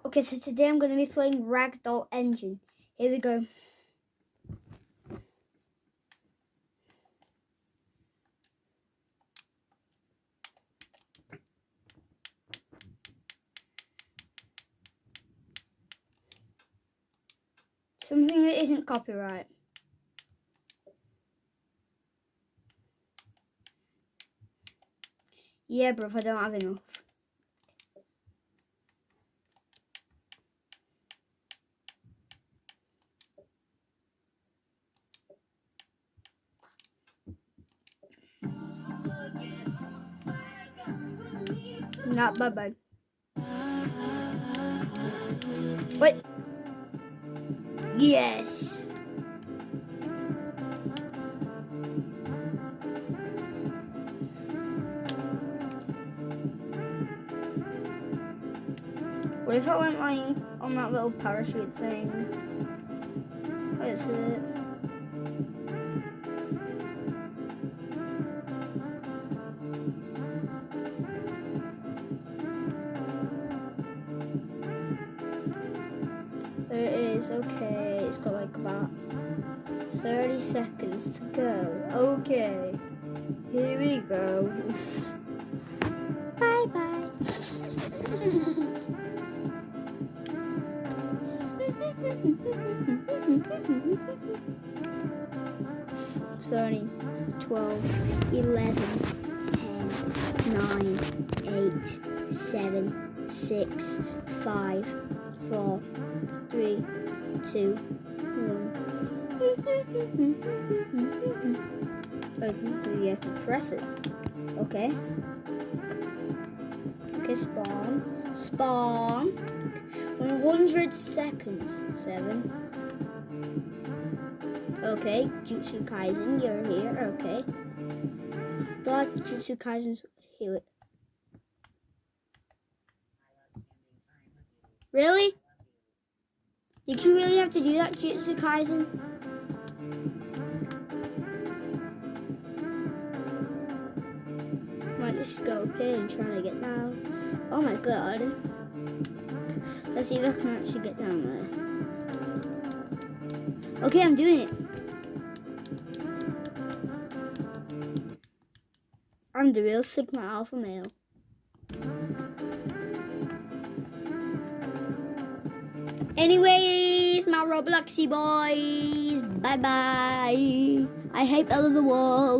Okay, so today I'm going to be playing Ragdoll Engine. Here we go. Something that isn't copyright. Yeah, bruv, I don't have enough. Not bad. Wait. Yes. What if I went like on that little parachute thing? What is it? There it is. Okay, it's got like about 30 seconds to go. Okay, here we go. Bye bye. 30, 12, 11, 10, 9, 8, 7, 6, 5, 4, 3, 2, 1. You have to press it. Okay. Okay, spawn. Spawn. 100 seconds. 7. Okay, Jutsu Kaisen, you're here. Okay. But Jutsu Kaisen's heal it. Really? Did you really have to do that, Jutsu Kaisen? Might just go up here and try to get down. Oh my god. Let's see if I can actually get down there. Okay, I'm doing it. I'm the real Sigma Alpha male. Anyways, my Robloxy boys. Bye bye. I hate all of the wall.